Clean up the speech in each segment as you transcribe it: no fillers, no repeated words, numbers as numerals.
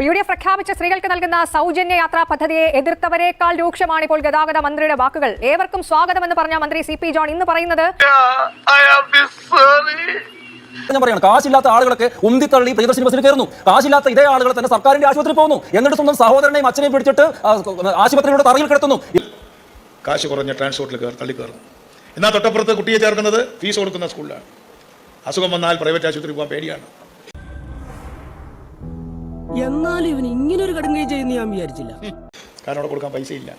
UDF പ്രഖ്യാപിച്ച സ്ത്രീകൾക്ക് നൽകുന്ന സൗജന്യ യാത്രാ പദ്ധതിയെ എതിർത്തവരെക്കാൾ രൂക്ഷമാണ് ഇപ്പോൾ ഗതാഗത മന്ത്രിയുടെ വാക്കുകൾ. ഏവർക്കും സ്വാഗതമെന്ന് പറഞ്ഞ മന്ത്രി CP ജോൺ ഇന്ന് പറയുന്നത് ഞാൻ പറയാണ്, കാശില്ലാത്ത ആളുകളൊക്കെ ഉന്തിത്തള്ളി പ്രിയദർശിനി ബസ്സിൽ കയറുന്നു. കാശില്ലാത്ത ഇതേ ആളുകൾ തന്നെ സർക്കാരിന്റെ ആശുപത്രി പോകുന്നു. എന്നിട്ട് സ്വന്തം സഹോദരനെയും അച്ഛനെയും പിടിച്ചിട്ട് ആശുപത്രിയുടെ തറയിൽ കിടത്തുന്നു. കാശ് കുറഞ്ഞ ട്രാൻസ്പോർട്ടിൽ തള്ളി കയറുന്നു. എന്നാൽ തൊട്ടപ്പുറത്ത് കുട്ടിയെ ചേർക്കുന്നത് ഫീസ് കൊടുക്കുന്ന സ്കൂളിലാണ്. അസുഖം വന്നാൽ പ്രൈവറ്റ് ആശുപത്രി പോകാൻ പേടിയാണ്. എന്നാലും ഇവൻ ഇങ്ങനൊരു കടുങ്കൈ ചെയ്യുന്ന ഞാൻ വിചാരിച്ചില്ല. കാരണം അവിടെ കൊടുക്കാൻ പൈസയില്ല.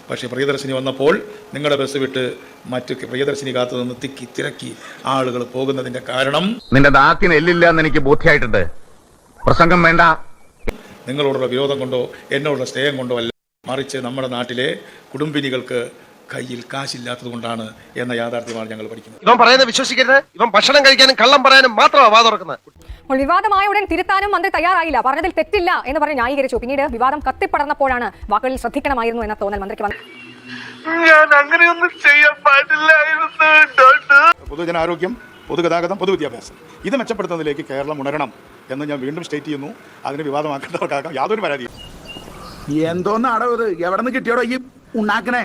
പക്ഷേ പ്രിയദർശിനി വന്നപ്പോൾ നിങ്ങളുടെ ബസ് വിട്ട് മറ്റു പ്രിയദർശിനി കാത്തു നിന്ന് തിക്കി തിരക്കി ആളുകൾ പോകുന്നതിന്റെ കാരണം നിന്റെ നാക്കിന് എല്ലില്ല എന്ന് എനിക്ക് ബോധ്യമായിട്ടുണ്ട്. പ്രസംഗം വേണ്ട. നിങ്ങളോടുള്ള വിരോധം കൊണ്ടോ എന്നോടുള്ള സ്നേഹം കൊണ്ടോ അല്ല, മറിച്ച് നമ്മുടെ നാട്ടിലെ കുടുംബിനികൾക്ക് കയ്യിൽ കാശില്ലാത്തത് കൊണ്ടാണ് എന്ന യാഥാർത്ഥ്യമാണ് ഞങ്ങൾ പഠിക്കുന്നത്. ഇവൻ പറയുന്നത് വിശ്വസിക്കരുത്. ഇവൻ ഭക്ഷണം കഴിക്കാനും കള്ളം പറയാനും മാത്രമാണ് വാ തുറക്കുന്നത്. വിവാദമായ ഉടൻ തിരുത്താനും മന്ത്രി തയ്യാറായില്ല. പറഞ്ഞതിൽ തെറ്റില്ല എന്ന് പറഞ്ഞ് ന്യായീകരിച്ചു. പിന്നീട് വിവാദം കത്തിപ്പടർന്നപ്പോഴാണ് വാക്കുകളിൽ ശ്രദ്ധിക്കണമായിരുന്നു എന്ന തോന്നൽ മന്ത്രിക്ക് വന്നു. ഞാൻ അങ്ങനെയൊന്നും ചെയ്യാൻ പാടില്ലായിരുന്നു. പൊതുജനാരോഗ്യം, പൊതുഗതാഗതം, പൊതുവിദ്യാഭ്യാസം ഇത് മെച്ചപ്പെടുത്തുന്നതിലേക്ക് കേരളം ഉണരണം എന്ന് ഞാൻ വീണ്ടും സ്റ്റേറ്റ് ചെയ്യുന്നു. അതിന് വിവാദമാക്കേണ്ടവർക്കാകാം യാതൊരു പരാതിയും. എന്തോന്നാടോ ഇത്? എവിടെ നിന്ന് കിട്ടിയോടോ ഈ ഉണ്ടാക്കണേ?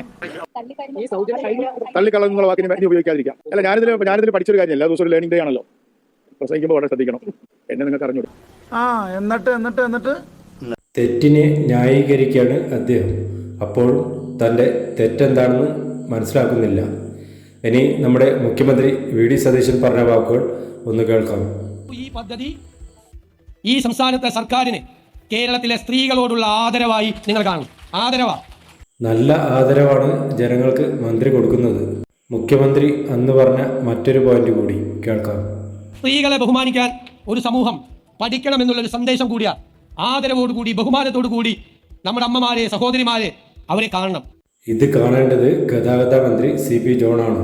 തള്ളിക്കളന്നുള്ള വാക്കിന് വേണ്ടി ഉപയോഗിക്കാതിരിക്കാം. അല്ല, ഞാനിതിൽ പഠിച്ചൊരു കാര്യം, എല്ലാ ദിവസവും ലേണിംഗ് ഡേ ആണല്ലോ. പ്രസംഗിക്കുമ്പോൾ വളരെ ശ്രദ്ധിക്കണം. എന്നെ നിങ്ങൾക്ക് അറിഞ്ഞൂടെ? എന്നിട്ട് തെറ്റിനെ ന്യായീകരിക്കുകയാണ് അദ്ദേഹം. അപ്പോൾ തൻ്റെ തെറ്റെന്താണെന്ന് മനസ്സിലാക്കുന്നില്ല. ഇനി നമ്മുടെ മുഖ്യമന്ത്രി VD സതീശൻ പറഞ്ഞ വാക്കുകൾ ഒന്ന് കേൾക്കാം. ഈ പദ്ധതി ഈ സംസ്ഥാനത്തെ സർക്കാരിന് കേരളത്തിലെ സ്ത്രീകളോടുള്ള ആദരവായി നിങ്ങൾ കാണും. നല്ല ആദരവാണ് ജനങ്ങൾക്ക് മന്ത്രി കൊടുക്കുന്നത്. മുഖ്യമന്ത്രി അന്ന് പറഞ്ഞ മറ്റൊരു പോയിന്റ് കൂടി കേൾക്കാം. സ്ത്രീകളെ ബഹുമാനിക്കാൻ ഒരു സമൂഹം പഠിക്കണമെന്നുള്ളൊരു സന്ദേശം കൂടിയാണ്. ആദരവോടുകൂടി ബഹുമാനത്തോടു കൂടി നമ്മുടെ അമ്മമാരെ, സഹോദരിമാരെ അവരെ കാണണം. ഇത് കാണേണ്ടത് ഗതാഗത മന്ത്രി CP ജോണാണ്.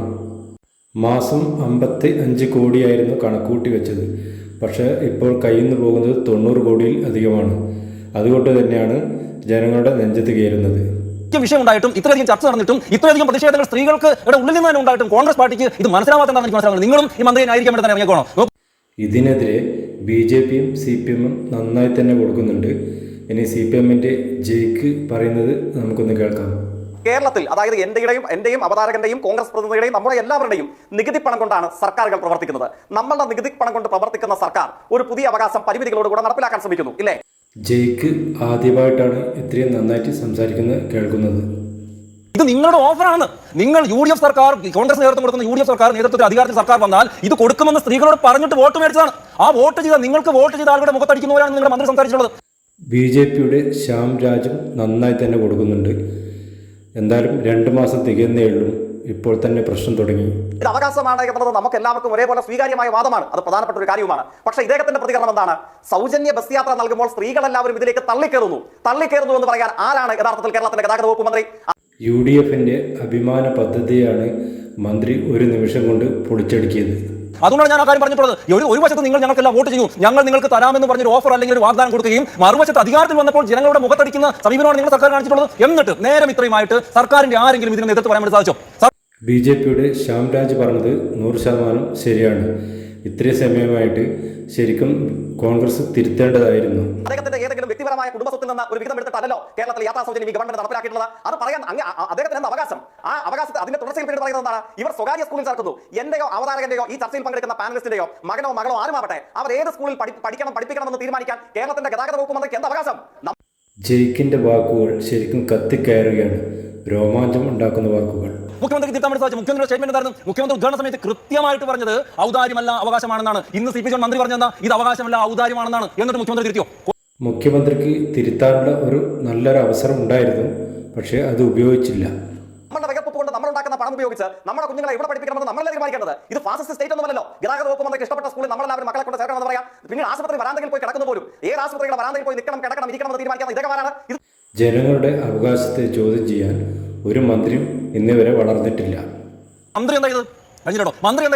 മാസം 55 കോടിയായിരുന്നു കണക്കൂട്ടി വെച്ചത്. പക്ഷേ ഇപ്പോൾ കയ്യിൽ നിന്ന് പോകുന്നത് 90 കോടിയിൽ അധികമാണ്. അതുകൊണ്ട് തന്നെയാണ് ജനങ്ങളുടെ നെഞ്ചത്ത് കയറുന്നത്. വിഷയം ഉണ്ടായിട്ടും ഇത്രയധികം ചർച്ച നടന്നിട്ടും ഇത്രയധികം പ്രതിഷേധങ്ങൾ സ്ത്രീകൾക്ക് ഉള്ളിൽ നിന്ന് തന്നെ ഉണ്ടായിട്ടും കോൺഗ്രസ് പാർട്ടിക്ക് ഇത് മനസ്സിലാവാത്തതാണ് എനിക്ക് മനസ്സിലാവുന്നത്. നിങ്ങളും ഈ മന്ത്രിയെ ആയിരിക്കാൻ വേണ്ടി തന്നെ ഇറങ്ങിക്കോണം. ഇതിനെതിരെ BJPയും CPMും നന്നായി തന്നെ കൊടുക്കുന്നുണ്ട്. ഇനി CPMന്റെ ജയിക്ക് പറയുന്നത് നമുക്കൊന്ന് കേൾക്കാം. കേരളത്തിൽ, അതായത് എന്റെയും അവതാരകന്റെയും കോൺഗ്രസ് പ്രതിനിധികളുടെയും നമ്മുടെ എല്ലാവരുടെയും നികുതി പണം കൊണ്ടാണ് സർക്കാരുകൾ പ്രവർത്തിക്കുന്നത്. നമ്മളുടെ നികുതി പണം കൊണ്ട് പ്രവർത്തിക്കുന്ന സർക്കാർ ഒരു പുതിയ അവകാശം പരിമിതികളോടുകൂടെ നടപ്പിലാക്കാൻ ശ്രമിക്കുന്നു, ഇല്ലേ? ജയിക്ക് ആദ്യമായിട്ടാണ് ഇത്രയും നന്നായിട്ട് സംസാരിക്കുന്നത് കേൾക്കുന്നത്. ഇത് നിങ്ങളുടെ ഓഫറാണ്. നിങ്ങൾ UDF സർക്കാർ, കോൺഗ്രസ് നേതൃത്വം കൊടുക്കുന്ന UDF സർക്കാർ നേതൃത്വത്തിൽ അധികാരത്തിൽ സർക്കാർ വന്നാൽ ഇത് കൊടുക്കുമെന്ന് സ്ത്രീകളോട് പറഞ്ഞിട്ട് വോട്ട് മേടിച്ചതാണ്. ആ വോട്ട് ചെയ്ത നിങ്ങൾക്ക് വോട്ട് ചെയ്ത ആളുകളുടെ മുഖത്തടിക്കുന്നവരാണ് നിങ്ങളുടെ മന്ത്രി സംസാരിച്ചിട്ടുള്ളത്. BJPയുടെ ശ്യാം രാജും നന്നായി തന്നെ കൊടുക്കുന്നുണ്ട്. എന്തായാലും 2 മാസം തികയുന്നേ ഉള്ളൂ, ഇപ്പോൾ തന്നെ പ്രശ്നം തുടങ്ങി. ഇത് അവകാശമാണ് എന്നുള്ളത് നമുക്ക് എല്ലാവർക്കും ഒരേപോലെ സ്വീകാര്യമായ വാദമാണ്. അത് പ്രധാനപ്പെട്ട ഒരു കാര്യവുമാണ്. പക്ഷേ ഇദ്ദേഹത്തിന്റെ പ്രതികരണം എന്താണ്? സൗജന്യ ബസ് യാത്ര നൽകുമ്പോൾ സ്ത്രീകളെല്ലാവരും ഇതിലേക്ക് തള്ളിക്കയറുന്നു എന്ന് പറയാൻ ആരാണ് യഥാർത്ഥത്തിൽ കേരളത്തിലെ ഗതാഗത വകുപ്പ് മന്ത്രി? UDFന്റെ അഭിമാന പദ്ധതിയാണ് മന്ത്രി ഒരു നിമിഷം കൊണ്ട് പൊളിച്ചടുക്കിയത്. അതുകൊണ്ടാണ് ഞാൻ ആ കാര്യം പറഞ്ഞിട്ടുള്ളത്. ഒരു വശത്ത് നിങ്ങൾ ഞങ്ങൾക്കെല്ലാം വോട്ട് ചെയ്യും, ഞങ്ങൾ നിങ്ങൾക്ക് തരാമെന്ന് പറഞ്ഞൊരു ഓഫർ അല്ലെങ്കിൽ ഒരു വാഗ്ദാനം കൊടുക്കുകയും മറുവശത്ത് അധികാരത്തിൽ വന്നപ്പോൾ ജനങ്ങളുടെ മുഖത്തടിക്കുന്ന സമീപനമാണ് നിങ്ങൾ സർക്കാർ കാണിച്ചിട്ടുള്ളത്. എന്നിട്ട് നേരം ഇത്രയുമായിട്ട് സർക്കാരിന്റെ ആരെങ്കിലും ഇതിനെ എതിർത്ത് പറയാൻ വേണ്ടി സാധിച്ചോ? BJPയുടെ ശ്യാം രാജ് പറഞ്ഞത് 100% ശരിയാണ്. ഇത്രയും സമയമായിട്ട് ശരിക്കും കോൺഗ്രസ് തിരുത്തേണ്ടതായിരുന്നു. അദ്ദേഹത്തിന്റെ ഏതെങ്കിലും വ്യക്തിപരമായ കുടുംബസ്വത്തിൽ നിന്ന് ഒരു വിഹിതം എടുത്തിട്ടല്ലോ കേരളത്തിൽ യാത്രാ സൗജന്യം ഈ ഗവൺമെന്റ് നടപ്പിലാക്കിയിട്ടുള്ളത്. അത് പറയാൻ അദ്ദേഹത്തിന് എന്താ അവകാശം? ആ അവകാശത്തെ അതിന്റെ തുടർച്ചയിൽ പിന്നീട് പറയുന്നത് എന്താണ്? ഇവർ സ്വകാര്യ സ്കൂളിൽ ചേർക്കുന്നു. എന്റെയോ അവതാരകന്റെയോ ഈ ചർച്ചയിൽ പങ്കെടുക്കുന്ന പാനലിസ്റ്റിന്റെയോ മകനോ മകളോ ആരുമാവട്ടെ, അവർ ഏത് സ്കൂളിൽ പഠിപ്പിക്കണമെന്ന് തീരുമാനിക്കാൻ കേരളത്തിന്റെ ഗതാഗത വകുപ്പ് മന്ത്രിക്ക് എന്താ അവകാശം? ജയിക്കിന്റെ വാക്കുകൾ ശരിക്കും കത്തിക്കയറുകയാണ്. രോമാഞ്ചം ഉണ്ടാക്കുന്ന വാക്കുകൾ. മുഖ്യമന്ത്രിക്ക് തിരുത്താൻ വേണ്ടി സാധിച്ചു. മുഖ്യമന്ത്രിയുടെ സ്റ്റേറ്റ്മെന്റ് എന്തായിരുന്നു? മുഖ്യമന്ത്രി ഉദ്ഘാടന സമയത്ത് കൃത്യമായിട്ട് പറഞ്ഞത് ഔദാര്യമല്ല അവകാശമാണെന്നാണ്. ഇന്ന് CP ജോൺ മന്ത്രി പറഞ്ഞത് ഇത് അവകാശമല്ല ഔദാര്യമാണെന്നാണ്. എന്നിട്ട് മുഖ്യമന്ത്രി തിരുത്തിയോ? മുഖ്യമന്ത്രിക്ക് തിരുത്താനുള്ള ഒരു നല്ലൊരു അവസരം ഉണ്ടായിരുന്നു, പക്ഷേ അത് ഉപയോഗിച്ചില്ല. നമ്മുടെ വികൽപ്പ് കൊണ്ട് നമ്മൾ ഉണ്ടാക്കുന്ന പണം ഉപയോഗിച്ച് നമ്മുടെ കുഞ്ഞുങ്ങളെ എവിടെ പഠിപ്പിക്കണമെന്ന് നമ്മളെ തീരുമാനിക്കേണ്ടത്. ഇത് ഫാസിസ്റ്റ് സ്റ്റേറ്റ് ഒന്നുമല്ലോ. ഗതാഗത വകുപ്പ് മന്ത്രിക്ക് ഇഷ്ടപ്പെട്ട സ്കൂളിൽ നമ്മളെല്ലാവരും മക്കളെ കൊണ്ട് ചേർക്കണമെന്ന് പറയാം. പിന്നെ ആശുപത്രി വരാന്തയിൽ പോയി കിടക്കുന്നു പോലും. ഏത് ആശുപത്രിയുടെ വരാന്തയിൽ പോയി നിൽക്കണം, കിടക്കണം, ഇരിക്കണമെന്ന് തീരുമാനിക്കുന്ന ഇദ്ദേഹമാണ്. ജനങ്ങളുടെ അവകാശത്തെ ചോദ്യം ചെയ്യാൻ ഒരു മന്ത്രിയും ഇന്ന് വരെ വളർന്നിട്ടില്ല. മന്ത്രി എന്താ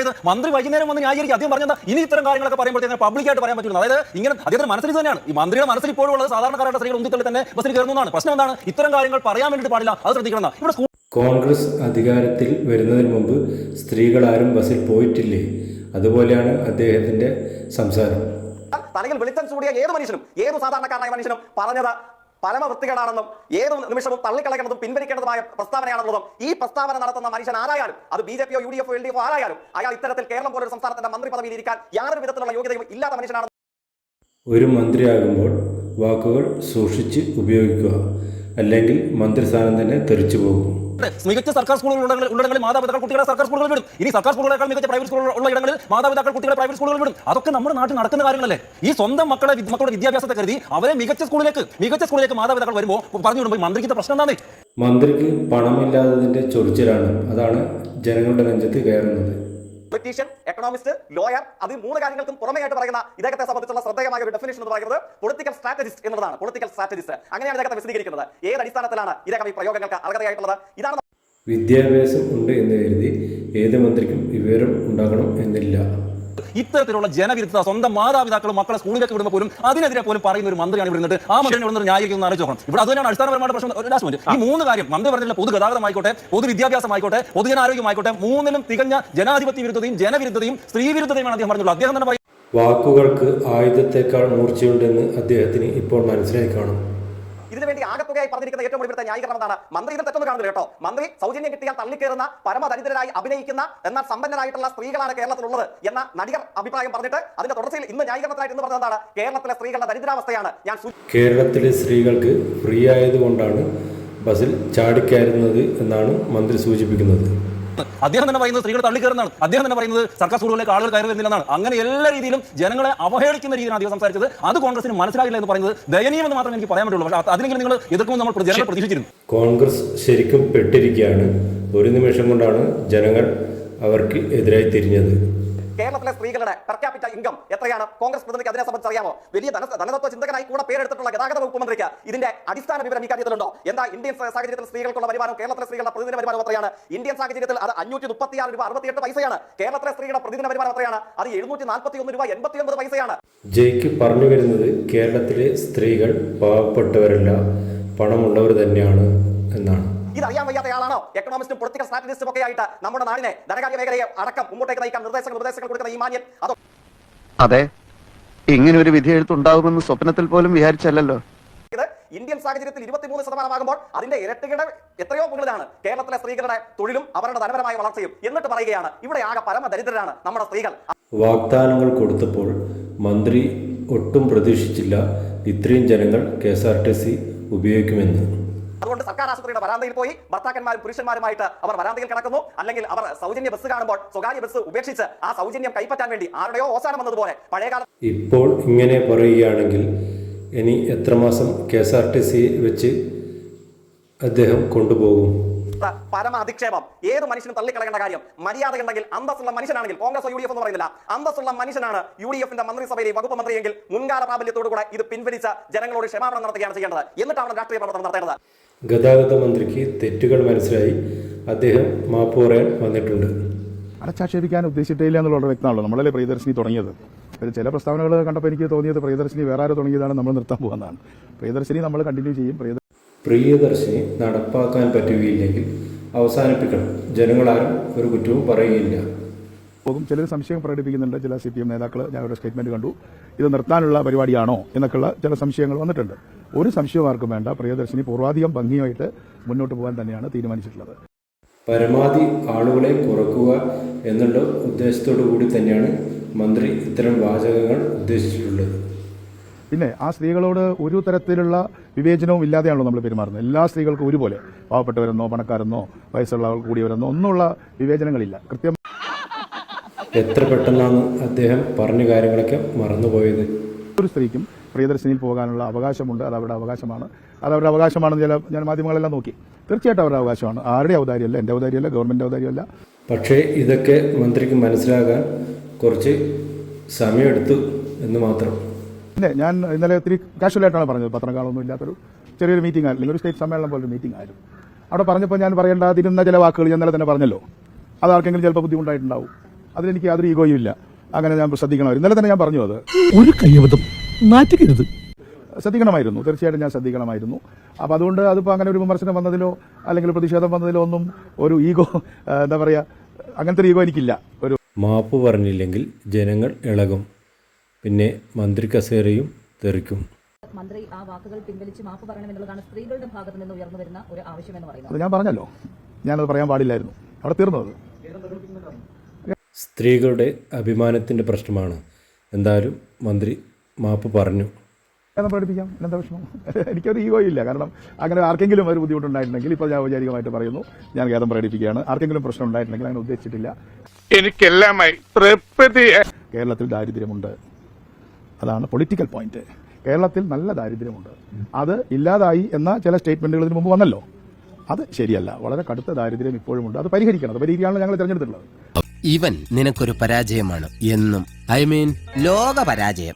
ഇത്? മന്ത്രി വൈകുന്നേരം വന്ന് ന്യായീകരിക്കും. അദ്ദേഹം പറഞ്ഞാൽ ഇനി ഇത്തരം കാര്യങ്ങളൊക്കെ പറയുമ്പോഴത്തേക്ക് പബ്ലിക്കായിട്ട് പറയാൻ പറ്റുള്ളൂ. അതായത് ഇങ്ങനെ അദ്ദേഹത്തിന്റെ മനസ്സിൽ തന്നെയാണ്. ഈ മന്ത്രിയുടെ മനസ്സിൽ ഇപ്പോഴും ഉള്ളത് സാധാരണക്കാരായിട്ട് സ്ത്രീകൾ ഉന്തിത്തള്ളി തന്നെ ബസ്സിൽ കയറുന്നതാണ്. പ്രശ്നം എന്താണ്? ഇത്തരം കാര്യങ്ങൾ പറയാൻ വേണ്ടിയിട്ട് പാടില്ല, അത് ശ്രദ്ധിക്കണം. ഇവിടെ കോൺഗ്രസ് അധികാരത്തിൽ വരുന്നതിന് മുമ്പ് സ്ത്രീകൾ ആരും ബസ്സിൽ പോയിട്ടില്ലേ? അതുപോലെയാണ് അദ്ദേഹത്തിന്റെ സംസാരം. തലയിൽ വെളിച്ചം ചൂടിയ ഏത് മനുഷ്യനും, ഏത് സാധാരണക്കാരനായ മനുഷ്യനും പറഞ്ഞത് പരമവൃത്തികേടാണെന്നും ഏത് നിമിഷവും തള്ളിക്കളയേണ്ടതും പിൻവലിക്കേണ്ടതുമായ പ്രസ്താവനയാണെന്നുള്ളതും ഈ പ്രസ്താവന നടത്തുന്ന മനുഷ്യൻ ആരായാലും, അത് BJP-യോ UDF-ഓ LDF-ഓ ആരായാലും, അയാൾ ഇത്തരത്തിൽ കേരളം പോലൊരു സംസ്ഥാനത്തിന്റെ മന്ത്രി പദവിയിൽ ഇരിക്കാൻ യാതൊരു വിധത്തിലുള്ള യോഗ്യതയും ഇല്ലാത്ത മനുഷ്യനാണ്. ഒരു മന്ത്രിയാകുമ്പോൾ വാക്കുകൾ സൂക്ഷിച്ച് ഉപയോഗിക്കുക, അല്ലെങ്കിൽ മന്ത്രിസ്ഥാനം തന്നെ തെറിച്ചു പോകും. മികച്ച സർക്കാർ സ്കൂളുകൾ ഉള്ളിടങ്ങളിൽ മാതാപിതാക്കൾ കുട്ടികളെ സർക്കാർ സ്കൂളുകൾ വിടും. ഇനി സർക്കാർ സ്കൂളുകളേക്കാൾ മികച്ച പ്രൈവറ്റ് സ്കൂളുകൾ ഉള്ള ഇടങ്ങളിൽ മാതാപിതാക്കൾ കുട്ടികളെ പ്രൈവറ്റ് സ്കൂളുകൾ വിടും. അതൊക്കെ നമ്മുടെ നാട്ടിൽ നടക്കുന്ന കാര്യങ്ങളല്ലേ? ഈ സ്വന്തം മക്കളുടെ വിദ്യാഭ്യാസത്തെ കരുതി അവരെ മികച്ച സ്കൂളിലേക്ക് മാതാപിതാക്കൾ വരുമ്പോൾ പറഞ്ഞു വിടുമ്പോൾ മന്ത്രിക്ക് പ്രശ്നം എന്താണ്? മന്ത്രിക്ക് പണമില്ലാത്തതിന്റെ ചൊറിച്ചിലാണ്. അതാണ് ജനങ്ങളുടെ നെഞ്ചത്ത് കയറുന്നത്. പൊളിറ്റീഷ്യൻ, എക്കണോമിസ്റ്റ്, ലോയർ, അത് മൂന്ന് കാര്യങ്ങൾക്കും പുറമെയായിട്ട് പറയുന്ന ഇദ്ദേഹത്തെ സംബന്ധിച്ചുള്ള ശ്രദ്ധേയമായ ഒരു ഡെഫിനേഷൻ എന്ന് പറയുന്നത് പൊളിറ്റിക്കൽ സ്ട്രാറ്റജിസ്റ്റ് എന്നുള്ളതാണ്. പൊളിറ്റിക്കൽ സ്ട്രാറ്റജിസ്റ്റ്, അങ്ങനെയാണ് ഇദ്ദേഹത്തെ വിശദീകരിക്കുന്നത്. ഏത് അടിസ്ഥാനത്തിലാണ് ഇദ്ദേഹം ഈ പ്രയോഗങ്ങൾക്ക് അർഹതയായിട്ടുള്ളത്? ഇതാണ്. വിദ്യാഭ്യാസം ഉണ്ട് എന്ന് കരുതി ഏത് മന്ത്രിക്കും വിവരം ഉണ്ടാകണം എന്നില്ല. ഇത്തരത്തിലുള്ള ജനവിരുദ്ധ സ്വന്തം മാതാപിതാക്കളും മക്കളെ സ്കൂളിലേക്ക് വിടുമ്പോൾ പോലും അതിനെതിരെ പോലും പറയുന്ന ഒരു മന്ത്രിയാണ് ഇവിടെ ആ മന്ത്രിനെ ന്യായീകരിക്കുന്ന ആലോചിക്കണം. ഇവിടെ അത് തന്നെയാണ് അടിസ്ഥാനപരമായ പ്രശ്നം. ഈ മൂന്ന് കാര്യം മന്ത്രി പറഞ്ഞില്ല, പൊതുഗതാഗതമായിക്കോട്ടെ, പൊതുവിദ്യാഭ്യാസമായിക്കോട്ടെ, പൊതുജനാരോഗ്യമായിക്കോട്ടെ, മൂന്നിലും തികഞ്ഞ ജനാധിപത്യ വിരുദ്ധതയും ജനവിരുദ്ധതയും സ്ത്രീവിരുദ്ധതയുമാണ് അദ്ദേഹം പറഞ്ഞുള്ളൂ. അദ്ദേഹം തന്നെ പറയും, വാക്കുകൾക്ക് ആയുധത്തെക്കാൾ മൂർച്ചയുണ്ടെന്ന് അദ്ദേഹത്തിന് ഇപ്പോൾ മനസ്സിലായി കാണും. ഇതിനുവേണ്ടി ആകത്തുകയായി പറഞ്ഞിരിക്കുന്ന ഏറ്റവും ഇവിടുത്തെ ന്യായീകരണം എന്താണ്? മന്ത്രി ഇതിൽ തെറ്റൊന്നും കാണുന്നില്ല കേട്ടോ. മന്ത്രി സൗജന്യം കിട്ടിയാൽ തള്ളിക്കയറുന്ന പരമദരിദ്രരായി അഭിനയിക്കുന്ന എന്നാൽ സമ്പന്നരായിട്ടുള്ള സ്ത്രീകളാണ് കേരളത്തിലുള്ളത് എന്ന നടികർ അഭിപ്രായം പറഞ്ഞിട്ട് അതിന്റെ തുടർച്ചയിൽ ഇന്ന് ന്യായീകരണത്തിനായിട്ട് എന്ന് പറഞ്ഞത് എന്താണ്? കേരളത്തിലെ സ്ത്രീകളുടെ ദരിദ്രാവസ്ഥയാണ് ഞാൻ. കേരളത്തിലെ സ്ത്രീകൾക്ക് ഫ്രീ ആയതുകൊണ്ടാണ് ബസ്സിൽ ചാടിക്കയറുന്നത് എന്നാണ് മന്ത്രി സൂചിപ്പിക്കുന്നത്. അദ്ദേഹം തന്നെ പറയുന്നത് സ്ത്രീകൾ തള്ളിക്കയറുന്നതാണ്. അദ്ദേഹം തന്നെ പറയുന്നത് സർക്കാർ സ്കൂളുകളിലേക്ക് ആളുകൾ കയറി വരുന്നില്ലെന്നാണ്. അങ്ങനെ എല്ലാ രീതിയിലും ജനങ്ങളെ അവഹേളിക്കുന്ന രീതിയിലാണ് അദ്ദേഹം സംസാരിച്ചത്. അത് കോൺഗ്രസിന് മനസ്സിലായില്ല എന്ന് പറയുന്നത് ദയനീയമെന്ന് മാത്രമേ എനിക്ക് പറയാൻ പറ്റുള്ളൂ. പക്ഷേ അതിനെങ്കിലും നിങ്ങൾ എതിർക്കുമെന്ന് നമ്മൾ ജനങ്ങൾ പ്രതീക്ഷിച്ചിരുന്നു. കോൺഗ്രസ് ശരിക്കും പെട്ടിരിക്കുകയാണ്. ഒരു നിമിഷം കൊണ്ടാണ് ജനങ്ങൾ അവർക്ക് എതിരായി തിരിഞ്ഞത്. കേരളത്തിലെ സ്ത്രീകളുടെ പെർ ക്യാപിറ്റ ഇൻകം എത്രയാണ്? കോൺഗ്രസ് പ്രതിനിധിക്ക് അതിനെ സംബന്ധിച്ച് അറിയാമോ? വലിയ ധനതത്വ ചിന്തകനായി കൂടെ പേരെടുത്തിട്ടുള്ള ഗതാഗത വകുപ്പ് മന്ത്രിക്ക് ഇതിന്റെ അടിസ്ഥാന വിവരം ഈ കാര്യത്തിലുണ്ടോ? എന്താ ഇന്ത്യൻ സാഹചര്യത്തിൽ സ്ത്രീകൾക്കുള്ള വരുമാനം, കേരളത്തിലെ സ്ത്രീകളുടെ പ്രതിദിന വരുമാനം എത്രയാണ്? ഇന്ത്യൻ സാഹചര്യത്തിൽ അത് 536 രൂപ 68 പൈസയാണ്. കേരളത്തിലെ സ്ത്രീകളുടെ പ്രതിദിന വരുമാനം എത്രയാണ്? അത് 741 രൂപ 89 പൈസയാണ്. ജയ്ക്ക് പറഞ്ഞു വരുന്നത് കേരളത്തിലെ സ്ത്രീകൾ പാവപ്പെട്ടവരല്ല, പണമുള്ളവർ തന്നെയാണ് എന്നാണ്. ഇതറിയാൻ വയ്യാത്ത ആളാണോ എക്കണോമിസ്റ്റും പൊളിറ്റിക്കൽ സ്ട്രാറ്റജിസ്റ്റും ഒക്കെ ആയിട്ട് നമ്മുടെ നാടിനെ ധനകാര്യ മേഖലയെ അടക്കം മുമ്പോട്ടേക്ക് നയിക്കാൻ ഉപദേശങ്ങൾ കൊടുക്കുന്ന ഈ മാന്യൻ? അതെ, ഇങ്ങനെ ഒരു വിധി എഴുത്തുണ്ടാകുമെന്ന് സ്വപ്നത്തിൽ പോലും വിചാരിച്ചല്ലോ. ഇത് ഇന്ത്യൻ സാഹചര്യത്തിൽ 23% അതിന്റെ ഇരട്ടിയുടെ എത്രയോ മുകളിലാണ് കേരളത്തിലെ സ്ത്രീകളുടെ തൊഴിലും അവരുടെ ധനപരമായ വളർച്ചയും. എന്നിട്ട് പറയുകയാണ് ഇവിടെ ആകെ പരമദരിദ്രരാണ് നമ്മുടെ സ്ത്രീകൾ. വാഗ്ദാനങ്ങൾ കൊടുത്തപ്പോൾ മന്ത്രി ഒട്ടും പ്രതീക്ഷിച്ചില്ല ഇത്രയും ജനങ്ങൾ KSRTC ഉപയോഗിക്കുമെന്ന്. അതുകൊണ്ട് സർക്കാർ ആശുപത്രിയുടെ വരാന്തയിൽ പോയി ഭർത്താക്കന്മാരും പുരുഷന്മാരുമായിട്ട് അവർ വരാന്തയിൽ കിടക്കുന്നു. അല്ലെങ്കിൽ അവർ സൗജന്യ ബസ് കാണുമ്പോൾ സ്വകാര്യ ബസ് ഉപേക്ഷിച്ച് ആ സൗജന്യം കൈപ്പറ്റാൻ വേണ്ടി ആരുടെയോ ഓസാനം വന്നതുപോലെ പഴയകാലം. ഇപ്പോൾ ഇങ്ങനെ പറയുകയാണെങ്കിൽ ഇനി എത്ര മാസം KSRTC വെച്ച് അദ്ദേഹം കൊണ്ടുപോകും? പരമ അധിക്ഷേപം. ഏത് മനുഷ്യനും തള്ളിക്കളയേണ്ട കാര്യം. മര്യാദ ഉണ്ടെങ്കിൽ അന്തസ്സുള്ള മനുഷ്യനാണെങ്കിൽ, കോൺഗ്രസ് UDF എന്ന് പറയുന്നില്ല, അന്തസ്സുള്ള മനുഷ്യനാണ് UDF-ന്റെ മന്ത്രിസഭയിലെ വകുപ്പ് മന്ത്രിയെങ്കിൽ മുൻകാല പ്രാബല്യത്തോടുകൂടെ ഇത് പിൻവലിച്ച ജനങ്ങളോട് ക്ഷമാപണം നടത്തുകയാണ് ചെയ്യേണ്ടത്. എന്നിട്ടാണ് രാഷ്ട്രീയ പ്രവർത്തനം നടത്തേണ്ടത്. ഗതാഗത മന്ത്രിക്ക് തെറ്റുകൾ മനസ്സിലായി. അദ്ദേഹം മാപ്പ് പറയാൻ വന്നിട്ടുണ്ട്. അടച്ചാക്ഷേപിക്കാൻ ഉദ്ദേശിച്ചിട്ടില്ല എന്നുള്ളത് വ്യക്തമാണല്ലോ. നമ്മളല്ലേ പ്രിയദർശിനി തുടങ്ങിയത്. ചില പ്രസ്താവനകൾ കണ്ടപ്പോൾ എനിക്ക് തോന്നിയത് പ്രിയദർശിനി വേറെ ആരോ തുടങ്ങിയതാണ്, നമ്മൾ നിർത്താൻ പോകുന്നതാണ്. പ്രിയദർശിനി നമ്മൾ കണ്ടിന്യൂ ചെയ്യും. പ്രിയദർശിനി നടപ്പാക്കാൻ പറ്റുകയില്ലെങ്കിൽ അവസാനിപ്പിക്കണം. ജനങ്ങളാരും ഒരു കുറ്റവും പറയുകയില്ല. ചിലർ സംശയം പ്രകടിപ്പിക്കുന്നുണ്ട്. ചില CPM നേതാക്കൾ ഞങ്ങളുടെ സ്റ്റേറ്റ്മെന്റ് കണ്ടു, ഇത് നിർത്താനുള്ള പരിപാടിയാണോ എന്നൊക്കെയുള്ള ചില സംശയങ്ങൾ വന്നിട്ടുണ്ട്. ഒരു സംശയവും ആർക്കും വേണ്ട. പ്രിയദർശിനി പൂർവാധികം ഭംഗിയായിട്ട് മുന്നോട്ട് പോകാൻ തന്നെയാണ് തീരുമാനിച്ചിട്ടുള്ളത്. പരമാവധി ആളുകളെ കുറക്കുക എന്നുള്ള ഉദ്ദേശത്തോടു കൂടി തന്നെയാണ് മന്ത്രി ഇത്തരം വാചകങ്ങൾ ഉദ്ദേശിച്ചിട്ടുള്ളത്. പിന്നെ ആ സ്ത്രീകളോട് ഒരു തരത്തിലുള്ള വിവേചനവും ഇല്ലാതെയാണല്ലോ നമ്മൾ പെരുമാറുന്നത്. എല്ലാ സ്ത്രീകൾക്കും ഒരുപോലെ, പാവപ്പെട്ടവരെന്നോ പണക്കാരെന്നോ വയസ്സുള്ള കൂടിയവരെന്നോ ഒന്നുമുള്ള വിവേചനങ്ങളില്ല. കൃത്യം എത്ര പെട്ടെന്നാണ് അദ്ദേഹം പറഞ്ഞ കാര്യങ്ങളൊക്കെ മറന്നുപോയത്. ഒരു സ്ത്രീക്കും പ്രിയദർശിനിയിൽ പോകാനുള്ള അവകാശമുണ്ട്. അത് അവരുടെ അവകാശമാണ്. അത് അവരുടെ അവകാശമാണെന്ന് ഞാൻ മാധ്യമങ്ങളെല്ലാം നോക്കി. തീർച്ചയായിട്ടും അവരുടെ അവകാശമാണ്. ആരുടെ ഔദാര്യമല്ല, എൻ്റെ ഔദാര്യമല്ല, ഗവൺമെന്റ് ഔദാര്യമല്ല. പക്ഷേ ഇതൊക്കെ മന്ത്രിക്ക് മനസ്സിലാകാൻ കുറച്ച് സമയമെടുത്തു എന്ന് മാത്രം. പിന്നെ ഞാൻ ഇന്നലെ ഒത്തിരി കാഷ്വലായിട്ടാണ് പറഞ്ഞത്. പത്രങ്ങളൊന്നും ഇല്ലാത്തൊരു ചെറിയൊരു മീറ്റിംഗ് ആയിരുന്നു, ഒരു സ്റ്റേറ്റ് സമ്മേളനം പോലൊരു മീറ്റിംഗ് ആയിരുന്നു. അവിടെ പറഞ്ഞപ്പോൾ ഞാൻ പറയേണ്ടാതിരുന്ന ചില വാക്കുകൾ ഞാൻ ഇന്നലെ തന്നെ പറഞ്ഞല്ലോ. അത് ആർക്കെങ്കിലും ചിലപ്പോൾ ബുദ്ധിമുട്ടായിട്ടുണ്ടാവും. അതിലെനിക്ക് യാതൊരു ഈഗോയും ഇല്ല. അങ്ങനെ ഞാൻ ശ്രദ്ധിക്കണമായിരുന്നു. ഇന്നലെ തന്നെ ഞാൻ പറഞ്ഞു അത് ഒരു കയ്യബദ്ധം നാറ്റിക്കരുത്, ശ്രദ്ധിക്കണമായിരുന്നു. തീർച്ചയായിട്ടും ഞാൻ ശ്രദ്ധിക്കണമായിരുന്നു. അപ്പോൾ അതുകൊണ്ട് അതിപ്പോൾ അങ്ങനെ ഒരു വിമർശനം വന്നതിലോ അല്ലെങ്കിൽ പ്രതിഷേധം വന്നതിലോ ഒന്നും ഒരു ഈഗോ, എന്താ പറയുക, അങ്ങനത്തെ ഒരു ഈഗോ എനിക്കില്ല. ഒരു മാപ്പ് പറഞ്ഞില്ലെങ്കിൽ ജനങ്ങൾ ഇളകും. പിന്നെ മന്ത്രി കസേരയും തെറിക്കും. മന്ത്രി ആ വാക്കുകൾ പിൻവലിച്ച് മാപ്പ് പറയണമെന്നുള്ളതാണ് സ്ത്രീകളുടെ ഭാഗത്ത് നിന്ന് ഉയർന്നു വരുന്ന ഒരു ആവശ്യമെന്ന് പറയുന്നത്. അത് ഞാൻ പറഞ്ഞല്ലോ, ഞാനത് പറയാൻ പാടില്ലായിരുന്നു, അവിടെ തീർന്നത്. സ്ത്രീകളുടെ അഭിമാനത്തിൻ്റെ പ്രശ്നമാണ്. എന്തായാലും മന്ത്രി മാപ്പ് പറഞ്ഞു. ഖേദം പ്രകടിപ്പിക്കാം, എന്താ വിഷമം? എനിക്കൊരു ഈഗോ ഇല്ല. കാരണം അങ്ങനെ ആർക്കെങ്കിലും ഒരു ബുദ്ധിമുട്ടുണ്ടായിട്ടുണ്ടെങ്കിൽ ഇപ്പോൾ ഞാൻ ഔപചാരികമായിട്ട് പറയുന്നു, ഞാൻ ഖേദം പ്രകടിപ്പിക്കുകയാണ്. ആർക്കെങ്കിലും പ്രശ്നം ഉണ്ടായിട്ടുണ്ടെങ്കിൽ അങ്ങനെ ഉദ്ദേശിച്ചിട്ടില്ല. എനിക്കെല്ലാമായി തൃപ്തി. കേരളത്തിൽ ദാരിദ്ര്യമുണ്ട്, അതാണ് പൊളിറ്റിക്കൽ പോയിന്റ്. കേരളത്തിൽ നല്ല ദാരിദ്ര്യമുണ്ട്. അത് ഇല്ലാതായി എന്ന ചില സ്റ്റേറ്റ്മെന്റുകൾ ഇതിനു മുമ്പ് വന്നല്ലോ, അത് ശരിയല്ല. വളരെ കടുത്ത ദാരിദ്ര്യം ഇപ്പോഴുമുണ്ട്. അത് പരിഹരിക്കണം. അത് പരിഹരിക്കാനാണ് ഞങ്ങൾ തിരഞ്ഞെടുത്തിട്ടുള്ളത്. ഇവൻ നിനക്കൊരു പരാജയമാണ് എന്നും. ഐ മീൻ ലോക പരാജയം.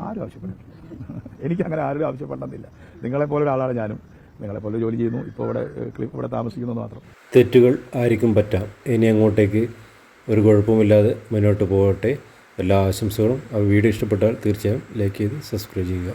ആരും ആവശ്യപ്പെട്ടില്ല. എനിക്കങ്ങനെ ആരും ആവശ്യപ്പെടണമെന്നില്ല. നിങ്ങളെപ്പോലെ ഒരാളാണ് ഞാനും. നിങ്ങളെപ്പോലെ ജോലി ചെയ്യുന്നു, ഇപ്പോൾ ഇവിടെ താമസിക്കുന്നത് മാത്രം. തെറ്റുകൾ ആർക്കും പറ്റാം. ഇനി അങ്ങോട്ടേക്ക് ഒരു കുഴപ്പമില്ലാതെ മുന്നോട്ട് പോകട്ടെ. എല്ലാ ആശംസകളും. ആ വീഡിയോ ഇഷ്ടപ്പെട്ടാൽ തീർച്ചയായും ലൈക്ക് ചെയ്ത് സബ്സ്ക്രൈബ് ചെയ്യുക.